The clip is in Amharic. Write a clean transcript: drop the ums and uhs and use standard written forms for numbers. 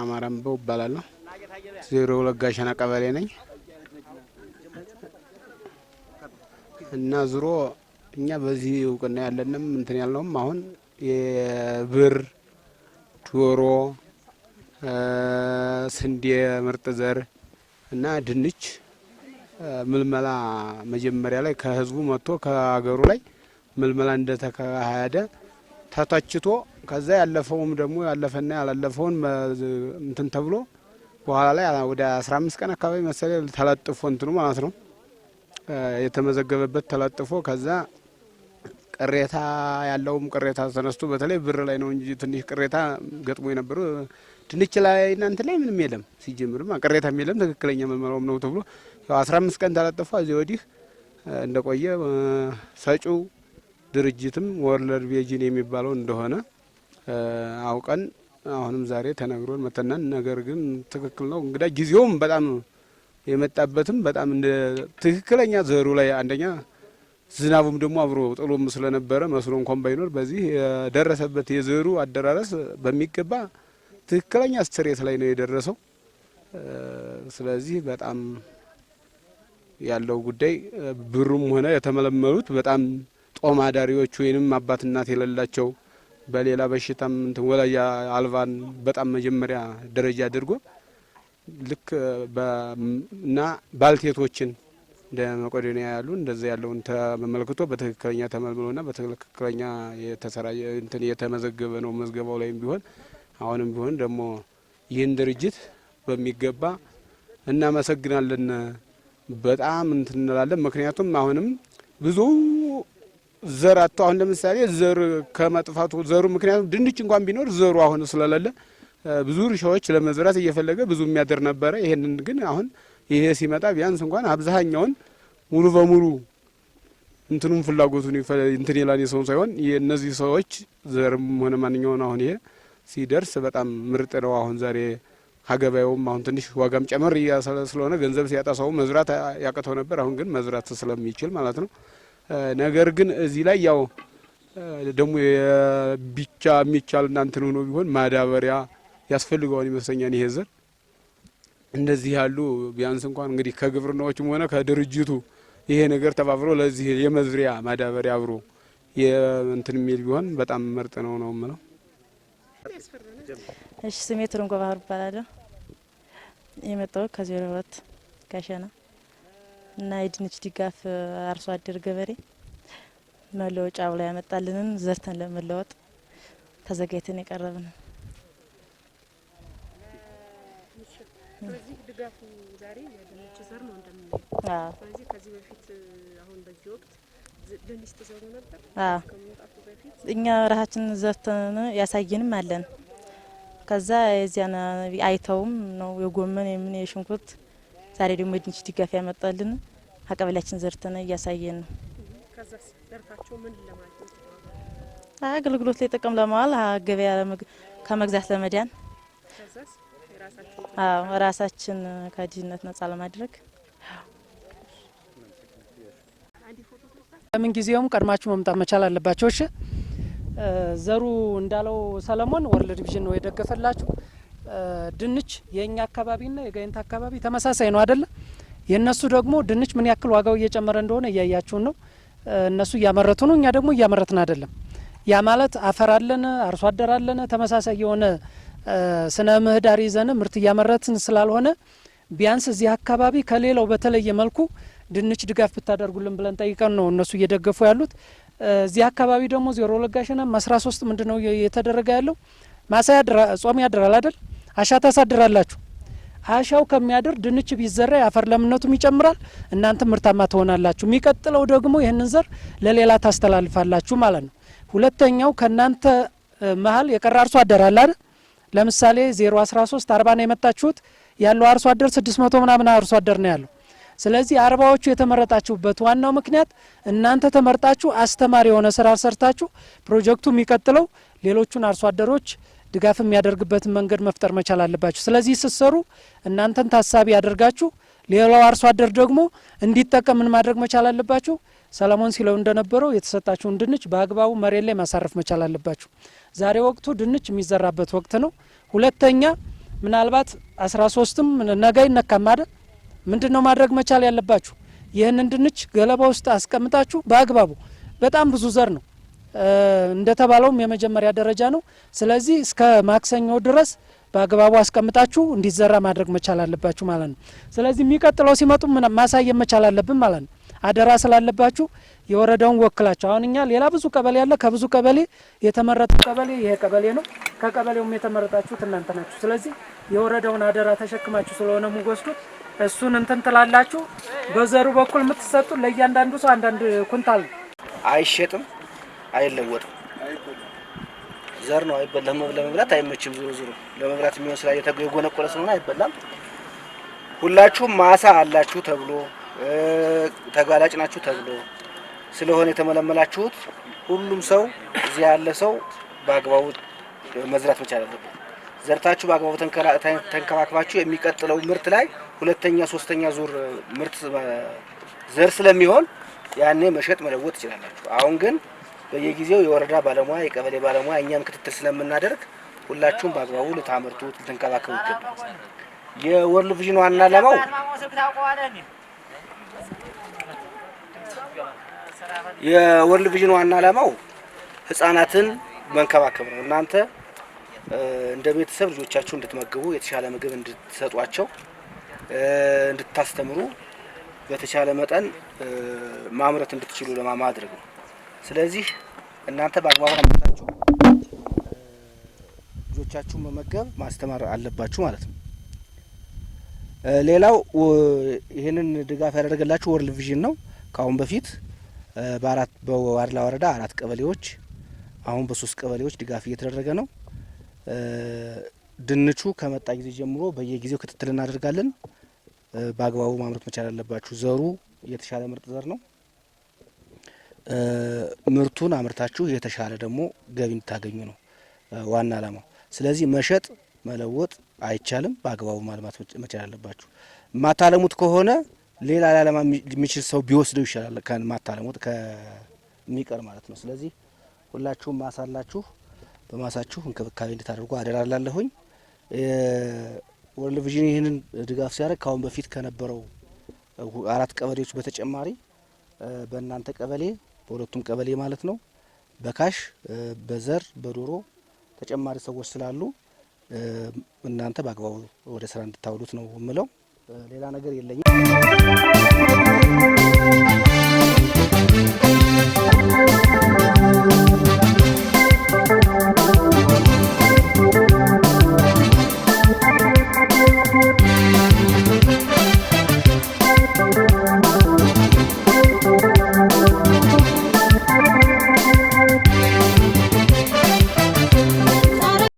አማራምበው እባላለሁ። ዜሮ ለጋሸና ቀበሌ ነኝ እና ዙሮ እኛ በዚህ እውቅና ያለንም እንትን ያለውም አሁን የብር ዶሮ ስንዴ ምርጥ ዘር እና ድንች ምልመላ መጀመሪያ ላይ ከህዝቡ መጥቶ ከሀገሩ ላይ ምልመላ እንደተካሄደ ተታችቶ ከዛ ያለፈውም ደግሞ ያለፈና ያላለፈውን እንትን ተብሎ በኋላ ላይ ወደ 15 ቀን አካባቢ መሰለኝ ተለጥፎ እንትኑ ማለት ነው የተመዘገበበት ተለጥፎ ከዛ ቅሬታ ያለውም ቅሬታ ተነስቶ በተለይ ብር ላይ ነው እንጂ ትንሽ ቅሬታ ገጥሞ የነበሩ ድንች ላይ እናንተ ላይ ምንም የለም ሲጀምርም ቅሬታም የለም ትክክለኛ መልመላውም ነው ተብሎ 15 ቀን ተለጥፎ እዚህ ወዲህ እንደቆየ ሰጪው ድርጅትም ወርልድ ቪዥን የሚባለው እንደሆነ አውቀን አሁንም ዛሬ ተነግሮን መተናን ነገር ግን ትክክል ነው እንግዳ ጊዜውም በጣም የመጣበትም በጣም እንደ ትክክለኛ ዘሩ ላይ አንደኛ ዝናቡም ደግሞ አብሮ ጥሎም ስለነበረ መስሎ እንኳን ባይኖር በዚህ የደረሰበት የዘሩ አደራረስ በሚገባ ትክክለኛ ስትሬት ላይ ነው የደረሰው። ስለዚህ በጣም ያለው ጉዳይ ብሩም ሆነ የተመለመሉት በጣም ጦም አዳሪዎች ወይንም አባት እናት የሌላቸው በሌላ በሽታም እንትን ወላጅ አልባን በጣም መጀመሪያ ደረጃ አድርጎ ልክ እና ባልቴቶችን እንደ መቄዶንያ ያሉ እንደዛ ያለውን ተመልክቶ በትክክለኛ ተመልምሎና በትክክለኛ የተሰራየ እንትን የተመዘገበ ነው መዝገባው ላይም ቢሆን አሁንም ቢሆን ደግሞ ይህን ድርጅት በሚገባ እናመሰግናለን በጣም እንትን እንላለን። ምክንያቱም አሁንም ብዙ ዘር አጥቶ አሁን ለምሳሌ ዘር ከመጥፋቱ ዘሩ ምክንያቱም ድንች እንኳን ቢኖር ዘሩ አሁን ስለሌለ ብዙ እርሻዎች ለመዝራት እየፈለገ ብዙ የሚያደር ነበረ። ይሄንን ግን አሁን ይሄ ሲመጣ ቢያንስ እንኳን አብዛኛውን ሙሉ በሙሉ እንትኑም ፍላጎቱን እንትን ይላል የሰው ሳይሆን የነዚህ ሰዎች ዘርም ሆነ ማንኛውን አሁን ይሄ ሲደርስ በጣም ምርጥ ነው። አሁን ዛሬ ሀገባዩም አሁን ትንሽ ዋጋም ጨመር ስለሆነ ገንዘብ ሲያጣ ሰው መዝራት ያቀተው ነበር። አሁን ግን መዝራት ስለሚችል ማለት ነው። ነገር ግን እዚህ ላይ ያው ደግሞ የቢቻ የሚቻል እናንተ ነው ቢሆን ማዳበሪያ ያስፈልገዋል ይመስለኛል። ይሄ ዘር እንደዚህ ያሉ ቢያንስ እንኳን እንግዲህ ከግብርናዎችም ሆነ ከድርጅቱ ይሄ ነገር ተባብሮ ለዚህ የመዝሪያ ማዳበሪያ አብሮ የእንትን የሚል ቢሆን በጣም ምርጥ ነው ነው ማለት። እሺ ስሜ ትርንጎ ባህር ይባላል። የመጣው ከ02 ጋሸና እና የድንች ድጋፍ አርሶ አደር ገበሬ መለወጫው ላይ ያመጣልንን ዘርተን ለመለወጥ ተዘጋጅተን የቀረብን። ስለዚህ ድጋፉ ዛሬ የድንች ዘር ነው እንደምንለው። ስለዚህ ከዚህ በፊት አሁን በዚህ ወቅት ድንች ተዘሩ ነበር። ከመጣጡ በፊት እኛ ራሳችን ዘርተን ያሳየንም አለን። ከዛ የዚያና አይተውም ነው የጎመን የምን የሽንኩርት ዛሬ ደግሞ የድንች ድጋፍ ያመጣልን አቀበላችን ዘርተን እያሳየን ነው። ከዛስ ዘርታቸው ምን ለማለት ነው? አገልግሎት ላይ ጥቅም ለማዋል ገበያ ከመግዛት ለመዳን ከዛስ ራሳችን ከድህነት ነጻ ለማድረግ ምን ጊዜውም ቀድማችሁ መምጣት መቻል አለባችሁ። እሺ ዘሩ እንዳለው ሰለሞን ወርልድ ቪዥን ነው የደገፈላችሁ። ድንች የኛ አካባቢና የጋይንት አካባቢ ተመሳሳይ ነው አይደል? የነሱ ደግሞ ድንች ምን ያክል ዋጋው እየጨመረ እንደሆነ እያያችሁ ነው። እነሱ እያመረቱ ነው፣ እኛ ደግሞ እያመረትን አይደለም። ያ ማለት አፈር አለን፣ አርሶ አደር አለን፣ ተመሳሳይ የሆነ ስነ ምህዳር ይዘን ምርት እያመረትን ስላልሆነ ቢያንስ እዚህ አካባቢ ከሌላው በተለየ መልኩ ድንች ድጋፍ ብታደርጉልን ብለን ጠይቀን ነው እነሱ እየደገፉ ያሉት። እዚህ አካባቢ ደግሞ 02 ጋሸና 13 ምንድነው እየተደረገ ያለው? ማሳ ጾም ያድራል አይደል? አሻ ታሳድራላችሁ። አሻው ከሚያድር ድንች ቢዘራ የአፈር ለምነቱም ይጨምራል፣ እናንተ ምርታማ ትሆናላችሁ። የሚቀጥለው ደግሞ ይህንን ዘር ለሌላ ታስተላልፋላችሁ ማለት ነው። ሁለተኛው ከእናንተ መሀል የቀረ አርሶ አደር አለ አይደል? ለምሳሌ 013 40 ነው የመጣችሁት፣ ያለው አርሶ አደር 600 ምናምን አርሶ አደር ነው ያለው። ስለዚህ 40ዎቹ የተመረጣችሁበት ዋናው ምክንያት እናንተ ተመርጣችሁ አስተማሪ የሆነ ስራ ሰርታችሁ ፕሮጀክቱ የሚቀጥለው ሌሎቹን አርሶ አደሮች ድጋፍ የሚያደርግበትን መንገድ መፍጠር መቻል አለባችሁ። ስለዚህ ስትሰሩ እናንተን ታሳቢ ያደርጋችሁ ሌላው አርሶ አደር ደግሞ እንዲጠቀም ምን ማድረግ መቻል አለባችሁ? ሰለሞን ሲለው እንደነበረው የተሰጣችሁን ድንች በአግባቡ መሬት ላይ ማሳረፍ መቻል አለባችሁ። ዛሬ ወቅቱ ድንች የሚዘራበት ወቅት ነው። ሁለተኛ ምናልባት 13ም ነገ ይነካም አይደል? ምንድነው ማድረግ መቻል ያለባችሁ? ይህንን ድንች ገለባ ውስጥ አስቀምጣችሁ በአግባቡ በጣም ብዙ ዘር ነው እንደተባለውም የመጀመሪያ ደረጃ ነው። ስለዚህ እስከ ማክሰኞ ድረስ በአግባቡ አስቀምጣችሁ እንዲዘራ ማድረግ መቻል አለባችሁ ማለት ነው። ስለዚህ የሚቀጥለው ሲመጡ ማሳየት መቻል አለብን ማለት ነው። አደራ ስላለባችሁ የወረዳውን ወክላችሁ አሁን እኛ ሌላ ብዙ ቀበሌ ያለ ከብዙ ቀበሌ የተመረጠ ቀበሌ ይሄ ቀበሌ ነው። ከቀበሌውም የተመረጣችሁት እናንተ ናችሁ። ስለዚህ የወረዳውን አደራ ተሸክማችሁ ስለሆነ ሙጎስቱት እሱን እንትን ትላላችሁ። በዘሩ በኩል የምትሰጡ ለእያንዳንዱ ሰው አንዳንድ ኩንታል አይሸጥም፣ አይለወጥም። ዘር ነው አይበላም። ለመብላት አይመችም። ዞሮ ዞሮ ለመብላት የሚሆን ስላ የጎነቆለ ስለሆነ አይበላም። ሁላችሁም ማሳ አላችሁ ተብሎ ተጋላጭ ናችሁ ተብሎ ስለሆነ የተመለመላችሁት ሁሉም ሰው እዚህ ያለ ሰው በአግባቡ መዝራት መቻል አለበት። ዘርታችሁ በአግባቡ ተንከባክባችሁ የሚቀጥለው ምርት ላይ ሁለተኛ ሶስተኛ ዙር ምርት ዘር ስለሚሆን ያኔ መሸጥ መለወጥ ትችላላችሁ። አሁን ግን በየጊዜው የወረዳ ባለሙያ የቀበሌ ባለሙያ እኛም ክትትል ስለምናደርግ ሁላችሁም በአግባቡ ልታመርቱ ልትንከባከቡ ይገባል። የወርልድ ቪዥን ዋና ዓላማው የወርልድ ቪዥን ዋና ዓላማው ህፃናትን መንከባከብ ነው። እናንተ እንደ ቤተሰብ ልጆቻችሁ እንድትመግቡ የተሻለ ምግብ እንድትሰጧቸው እንድታስተምሩ በተቻለ መጠን ማምረት እንድትችሉ ለማድረግ ነው። ስለዚህ እናንተ በአግባቡ አምርታችሁ ልጆቻችሁን መመገብ ማስተማር አለባችሁ ማለት ነው። ሌላው ይህንን ድጋፍ ያደረገላችሁ ወርልድ ቪዥን ነው። ከአሁን በፊት በዋድላ ወረዳ 4 ቀበሌዎች አሁን በ3 ቀበሌዎች ድጋፍ እየተደረገ ነው። ድንቹ ከመጣ ጊዜ ጀምሮ በየጊዜው ክትትል እናደርጋለን። በአግባቡ ማምረት መቻል አለባችሁ። ዘሩ የተሻለ ምርጥ ዘር ነው። ምርቱን አምርታችሁ የተሻለ ደግሞ ገቢ እንድታገኙ ነው ዋና ዓላማው። ስለዚህ መሸጥ መለወጥ አይቻልም። በአግባቡ ማልማት መቻል አለባችሁ። ማታለሙት ከሆነ ሌላ ላለማ የሚችል ሰው ቢወስደው ይሻላል ከማታለሙት ከሚቀር ማለት ነው። ስለዚህ ሁላችሁም ማሳላችሁ በማሳችሁ እንክብካቤ እንድታደርጉ አደራላለሁኝ። ወርልድ ቪዥን ይህንን ድጋፍ ሲያደርግ ካሁን በፊት ከነበረው 4 ቀበሌዎች በተጨማሪ በእናንተ ቀበሌ በሁለቱም ቀበሌ ማለት ነው በካሽ በዘር በዶሮ ተጨማሪ ሰዎች ስላሉ እናንተ በአግባቡ ወደ ስራ እንድታውሉት ነው የምለው። ሌላ ነገር የለኝም።